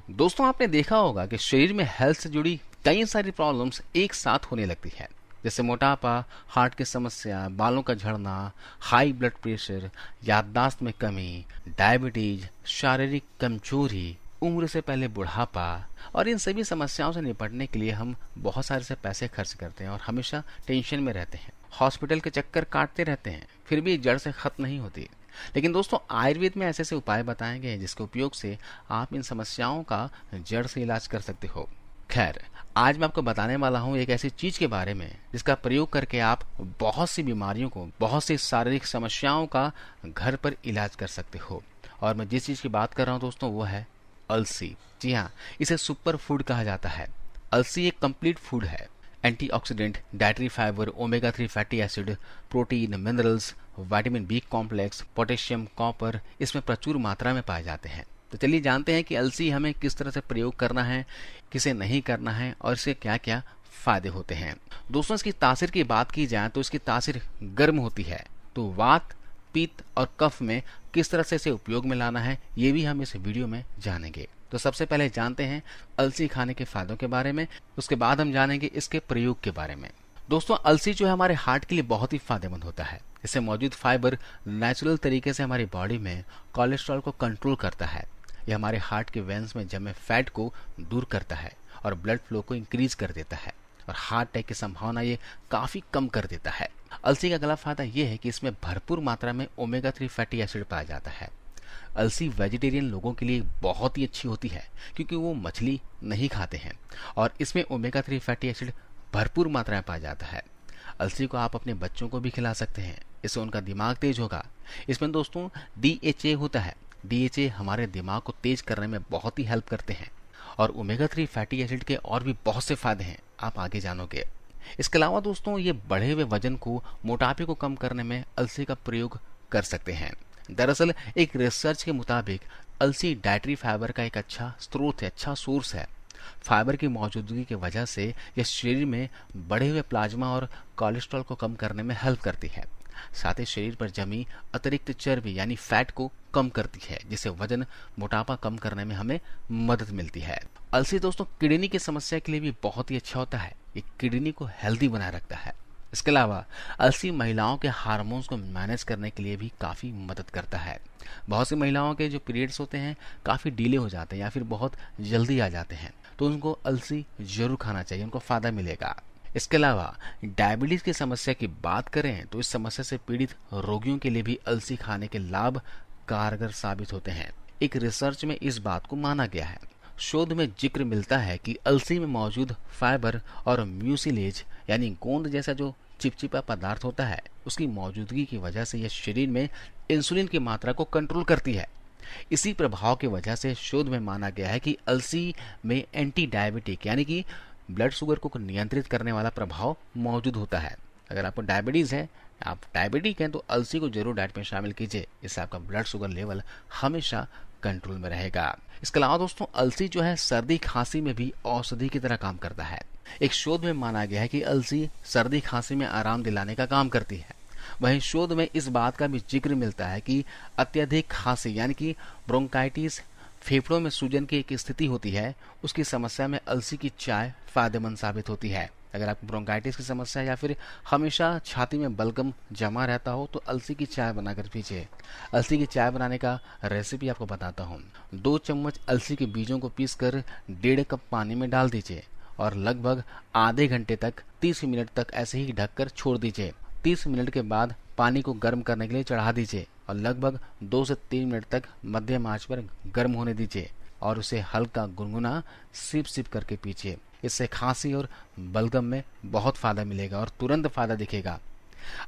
दोस्तों आपने देखा होगा कि शरीर में हेल्थ से जुड़ी कई सारी प्रॉब्लम्स एक साथ होने लगती है, जैसे मोटापा, हार्ट की समस्या, बालों का झड़ना, हाई ब्लड प्रेशर, याददाश्त में कमी, डायबिटीज, शारीरिक कमजोरी, उम्र से पहले बुढ़ापा। और इन सभी समस्याओं से निपटने के लिए हम बहुत सारे से पैसे खर्च करते हैं और हमेशा टेंशन में रहते हैं, हॉस्पिटल के चक्कर काटते रहते हैं, फिर भी जड़ से खत्म नहीं होती। लेकिन दोस्तों आयुर्वेद में ऐसे ऐसे उपाय बताए गए हैं जिसके उपयोग से आप इन समस्याओं का जड़ से इलाज कर सकते हो। खैर, आज मैं आपको बताने वाला हूँ एक ऐसी चीज के बारे में जिसका प्रयोग करके आप बहुत सी बीमारियों को, बहुत सी शारीरिक समस्याओं का घर पर इलाज कर सकते हो। और मैं जिस चीज की बात कर रहा हूँ दोस्तों वो है अलसी। जी हाँ, इसे सुपर फूड कहा जाता है। अलसी एक कंप्लीट फूड है। Antioxidant, dietary fibre, omega 3 fatty acid, protein, minerals, vitamin B complex, potassium, copper इसमें प्रचुर मात्रा में पाए जाते हैं। तो चलिए जानते हैं कि अलसी हमें किस तरह से प्रयोग करना है, किसे नहीं करना है और इसके क्या क्या फायदे होते हैं। दोस्तों इसकी तासीर की बात की जाए तो इसकी तासीर गर्म होती है। तो वात, पित्त और कफ में किस तरह से इसे उपयोग में लाना है ये भी हम इस वीडियो में जानेंगे। तो सबसे पहले जानते हैं अलसी खाने के फायदों के बारे में, उसके बाद हम जानेंगे इसके प्रयोग के बारे में। दोस्तों अलसी जो है हमारे हार्ट के लिए बहुत ही फायदेमंद होता है। इससे मौजूद फाइबर नेचुरल तरीके से हमारी बॉडी में कोलेस्ट्रॉल को कंट्रोल करता है। यह हमारे हार्ट के वेन्स में जमे फैट को दूर करता है और ब्लड फ्लो को इंक्रीज कर देता है और हार्ट अटैक की संभावना ये काफी कम कर देता है। अलसी का अगला फायदा यह है कि इसमें भरपूर मात्रा में ओमेगा 3 फैटी एसिड पाया जाता है। अलसी वेजिटेरियन लोगों के लिए बहुत ही अच्छी होती है क्योंकि वो मछली नहीं खाते हैं और इसमें ओमेगा 3 फैटी एसिड भरपूर मात्रा में पाया जाता है। अलसी को आप अपने बच्चों को भी खिला सकते हैं, इससे उनका दिमाग तेज होगा। इसमें दोस्तों DHA होता है। DHA हमारे दिमाग को तेज करने में बहुत ही हेल्प करते हैं और ओमेगा 3 फैटी एसिड के और भी बहुत से फायदे हैं, आप आगे जानोगे। इसके अलावा दोस्तों ये बढ़े हुए वजन को, मोटापे को कम करने में अलसी का प्रयोग कर सकते हैं। दरअसल एक रिसर्च के मुताबिक अलसी डाइटरी फाइबर का एक अच्छा स्रोत है, अच्छा सोर्स है। फाइबर की मौजूदगी की वजह से यह शरीर में बढ़े हुए प्लाज्मा और कोलेस्ट्रॉल को कम करने में हेल्प करती है। साथ ही शरीर पर जमी अतिरिक्त चर्बी यानी फैट को कम करती है, जिससे वजन, मोटापा कम करने में हमें मदद मिलती है। अलसी दोस्तों किडनी की समस्या के लिए भी बहुत ही अच्छा होता है। ये किडनी को हेल्दी बनाए रखता है। इसके अलावा अलसी महिलाओं के हार्मोन्स को मैनेज करने के लिए भी काफ़ी मदद करता है। बहुत सी महिलाओं के जो पीरियड्स होते हैं काफ़ी डिले हो जाते हैं या फिर बहुत जल्दी आ जाते हैं, तो उनको अलसी जरूर खाना चाहिए, उनको फ़ायदा मिलेगा। इसके अलावा डायबिटीज की समस्या की बात करें तो इस समस्या से पीड़ित रोगियों के लिए भी अलसी खाने के लाभ कारगर साबित होते हैं। एक रिसर्च में इस बात को माना गया है। शोध में जिक्र मिलता है कि अलसी में मौजूद फाइबर और म्यूसिलेज यानी गोंद जैसा जो चिपचिपा पदार्थ होता है, उसकी मौजूदगी की वजह से यह शरीर में इंसुलिन की मात्रा को कंट्रोल करती है। इसी प्रभाव की वजह से शोध में माना गया है कि अलसी में एंटी डायबिटिक यानी कि ब्लड शुगर को नियंत्रित करने वाला प्रभाव मौजूद होता है। अगर आपको डायबिटीज है, आप डायबिटिक हैं, तो अलसी को जरूर डाइट में शामिल कीजिए, इससे आपका ब्लड शुगर लेवल हमेशा कंट्रोल में रहेगा। इसके अलावा दोस्तों अलसी जो है सर्दी खांसी में भी औषधि की तरह काम करता है। एक शोध में माना गया है कि अलसी सर्दी खांसी में आराम दिलाने का काम करती है। वहीं शोध में इस बात का भी जिक्र मिलता है कि अत्यधिक खांसी यानी कि ब्रोंकाइटिस, फेफड़ों में सूजन की एक स्थिति होती है, उसकी समस्या में अलसी की चाय फायदेमंद साबित होती है। अगर आपको ब्रोंकाइटिस की समस्या या फिर हमेशा छाती में बलगम जमा रहता हो तो अलसी की चाय बनाकर पीजिए। अलसी की चाय बनाने का रेसिपी आपको बताता हूँ। 2 चम्मच अलसी के बीजों को पीसकर 1.5 कप पानी में डाल दीजिए और लगभग आधे घंटे तक 30 मिनट तक ऐसे ही ढककर छोड़ दीजिए। 30 मिनट के बाद पानी को गर्म करने के लिए चढ़ा दीजिए और लगभग 2 से 3 मिनट तक मध्यम आंच पर गर्म होने दीजिए और उसे हल्का गुनगुना सिप सिप करके पीजिए। इससे खांसी और बलगम में बहुत फायदा मिलेगा और तुरंत फायदा दिखेगा।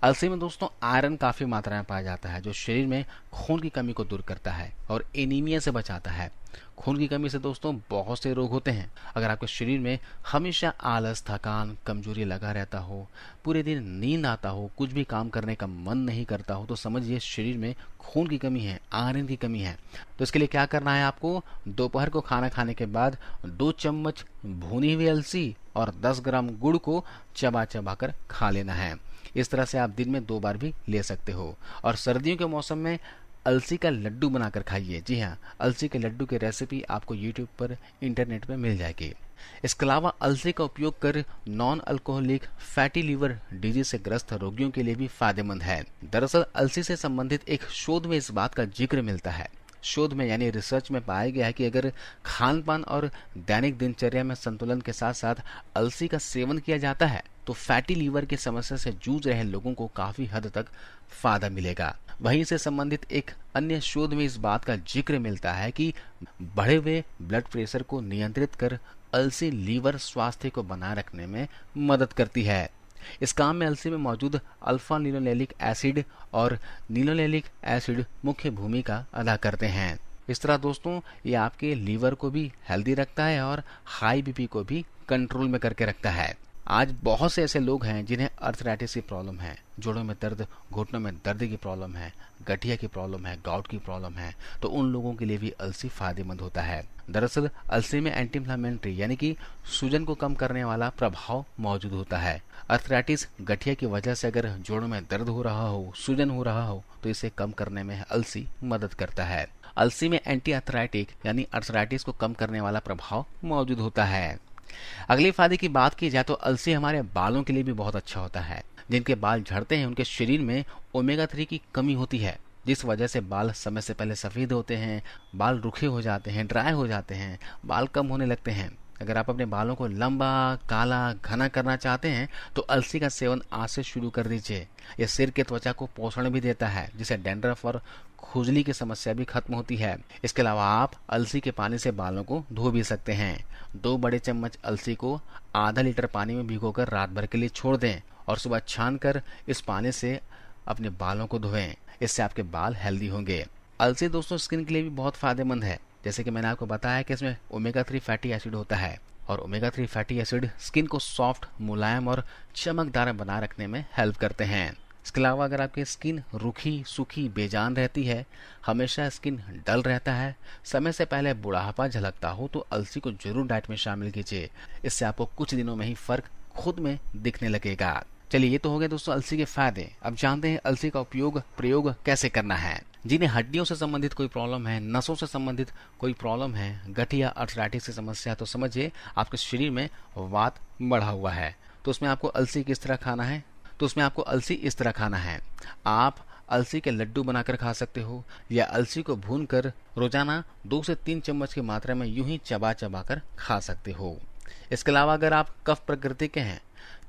अलसी में दोस्तों आयरन काफी मात्रा में पाया जाता है, जो शरीर में खून की कमी को दूर करता है और एनीमिया से बचाता है। खून की कमी से दोस्तों बहुत से रोग होते हैं। अगर आपके शरीर में हमेशा आलस, थकान, कमजोरी लगा रहता हो, पूरे दिन नींद आता हो, कुछ भी काम करने का मन नहीं करता हो, तो समझिए शरीर में खून की कमी है, आयरन की कमी है। तो इसके लिए क्या करना है आपको, दोपहर को खाना खाने के बाद 2 चम्मच भुनी हुई अलसी और 10 ग्राम गुड़ को चबा चबा कर खा लेना है। इस तरह से आप दिन में 2 बार भी ले सकते हो। और सर्दियों के मौसम में अलसी का लड्डू बनाकर खाइए। जी हाँ, अलसी के लड्डू की रेसिपी आपको यूट्यूब पर इंटरनेट में मिल जाएगी। इसके अलावा अलसी का उपयोग कर non alcoholic fatty liver disease से ग्रस्त रोगियों के लिए भी फायदेमंद है। दरअसल अलसी से संबंधित एक शोध में इस बात का जिक्र मिलता है। शोध में यानी रिसर्च में पाया गया है कि अगर खान पान और दैनिक दिनचर्या में संतुलन के साथ साथ अलसी का सेवन किया जाता है तो फैटी लीवर की समस्या से जूझ रहे लोगों को काफी हद तक फायदा मिलेगा। वहीं से संबंधित एक अन्य शोध में इस बात का जिक्र मिलता है कि बढ़े हुए ब्लड प्रेशर को नियंत्रित कर अलसी लीवर स्वास्थ्य को बनाए रखने में मदद करती है। इस काम में अलसी में मौजूद अल्फा लिनोलेनिक एसिड और लिनोलेनिक एसिड मुख्य भूमिका अदा करते हैं। इस तरह दोस्तों ये आपके लीवर को भी हेल्दी रखता है और हाई बीपी को भी कंट्रोल में करके रखता है। आज बहुत से ऐसे लोग हैं जिन्हें अर्थराइटिस की प्रॉब्लम है, जोड़ों में दर्द, घुटनों में दर्द की प्रॉब्लम है, गठिया की प्रॉब्लम है, गाउट की प्रॉब्लम है, तो उन लोगों के लिए भी अलसी फायदेमंद होता है। दरअसल अलसी में एंटी इन्फ्लेमेटरी यानी कि सूजन को कम करने वाला प्रभाव मौजूद होता है। अर्थराइटिस गठिया की वजह से अगर जोड़ों में दर्द हो रहा हो, सूजन हो रहा हो, तो इसे कम करने में अलसी मदद करता है। अलसी में एंटी अर्थराइटिक यानी अर्थराइटिस को कम करने वाला प्रभाव मौजूद होता है। अगले फायदे की बात की जाए तो अलसी हमारे बालों के लिए भी बहुत अच्छा होता है। जिनके बाल झड़ते हैं उनके शरीर में ओमेगा 3 की कमी होती है, जिस वजह से बाल समय से पहले सफेद होते हैं, बाल रुखे हो जाते हैं, ड्राई हो जाते हैं, बाल कम होने लगते हैं। अगर आप अपने बालों को लंबा, काला, घना करना चाहते हैं तो अलसी का सेवन आज से शुरू कर दीजिए। यह सिर के त्वचा को पोषण भी देता है, जिससे डैंड्रफ और खुजली की समस्या भी खत्म होती है। इसके अलावा आप अलसी के पानी से बालों को धो भी सकते हैं। 2 बड़े चम्मच अलसी को आधा लीटर पानी में भिगोकर रात भर के लिए छोड़ दें और सुबह छानकर इस पानी से अपने बालों को धोएं। इससे आपके बाल हेल्दी होंगे। अलसी दोस्तों स्किन के लिए भी बहुत फायदेमंद है। जैसे कि मैंने आपको बताया कि इसमें ओमेगा 3 फैटी एसिड होता है और ओमेगा 3 फैटी एसिड स्किन को सॉफ्ट, मुलायम और चमकदार बनाए रखने में हेल्प करते हैं। इसके अलावा अगर आपकी स्किन रूखी, सूखी, बेजान रहती है, हमेशा स्किन डल रहता है, समय से पहले बुढ़ापा झलकता हो, तो अलसी को जरूर डाइट में शामिल कीजिए। इससे आपको कुछ दिनों में ही फर्क खुद में दिखने लगेगा। चलिए ये तो हो गए दोस्तों अलसी के फायदे। अब जानते हैं अलसी का प्रयोग कैसे करना है। जिन्हें हड्डियों से संबंधित कोई प्रॉब्लम है, नसों से संबंधित कोई प्रॉब्लम है, गठिया अर्थराइटिस की समस्या है, तो समझिए आपके शरीर में वात बढ़ा हुआ है, तो उसमें आपको अलसी किस तरह खाना है, तो उसमें आपको अलसी इस तरह खाना है। आप अलसी के लड्डू बनाकर खा सकते हो या अलसी को भूनकर रोजाना 2 से 3 चम्मच की मात्रा में यूं ही चबा चबा कर खा सकते हो। इसके अलावा अगर आप कफ प्रकृति के हैं,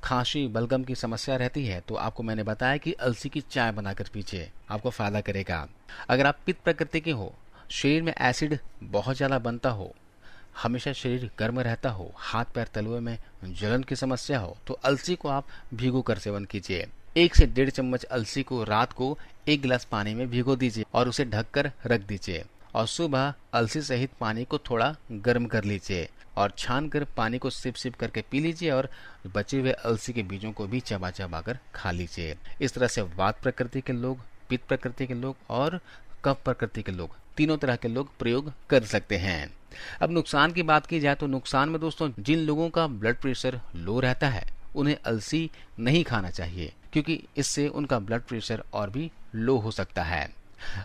खांसी, बलगम की समस्या रहती है, तो आपको मैंने बताया कि अलसी की चाय बनाकर पीजिए, आपको फायदा करेगा। अगर आप पित्त प्रकृति के हो, शरीर में एसिड बहुत ज्यादा बनता हो, हमेशा शरीर गर्म रहता हो, हाथ पैर तलुए में जलन की समस्या हो, तो अलसी को आप भिगो कर सेवन कीजिए। 1 से 1.5 चम्मच अलसी को रात को 1 गिलास पानी में भिगो दीजिए और उसे ढककर रख दीजिए और सुबह अलसी सहित पानी को थोड़ा गर्म कर लीजिए और छान कर पानी को सिप सिप करके पी लीजिए और बचे हुए अलसी के बीजों को भी चबा चबा कर खा लीजिए। इस तरह से वात प्रकृति के लोग, पित्त प्रकृति के लोग और कफ प्रकृति के लोग, तीनों तरह के लोग प्रयोग कर सकते हैं। अब नुकसान की बात की जाए तो नुकसान में दोस्तों जिन लोगों का ब्लड प्रेशर लो रहता है उन्हें अलसी नहीं खाना चाहिए, क्योंकि इससे उनका ब्लड प्रेशर और भी लो हो सकता है।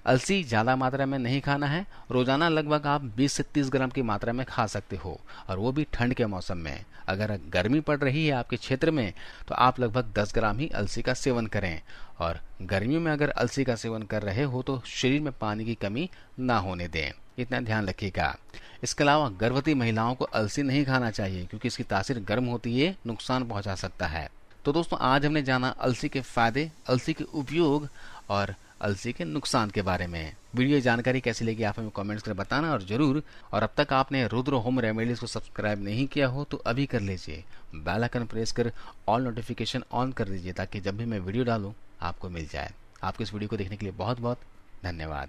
अलसी ज्यादा मात्रा में नहीं खाना है। रोजाना लगभग आप 20 से 30 ग्राम की मात्रा में खा सकते हो, और वो भी ठंड के मौसम में। अगर गर्मी पड़ रही है आपके क्षेत्र में तो आप लगभग 10 ग्राम ही अलसी का सेवन करें, और गर्मियों में अगर अलसी का सेवन कर रहे हो तो शरीर में पानी की कमी ना होने दें, इतना ध्यान रखिएगा। इसके अलावा गर्भवती महिलाओं को अलसी नहीं खाना चाहिए, क्योंकि इसकी तासीर गर्म होती है, नुकसान पहुंचा सकता है। तो दोस्तों आज हमने जाना अलसी के फायदे, अलसी के उपयोग और अलसी के नुकसान के बारे में। वीडियो जानकारी कैसी लगी आप हमें कमेंट्स कर बताना और जरूर। और अब तक आपने रुद्र होम रेमेडीज को सब्सक्राइब नहीं किया हो तो अभी कर लीजिए। बेल आइकन प्रेस कर ऑल नोटिफिकेशन ऑन कर दीजिए, ताकि जब भी मैं वीडियो डालूं आपको मिल जाए। आपको इस वीडियो को देखने के लिए बहुत बहुत धन्यवाद।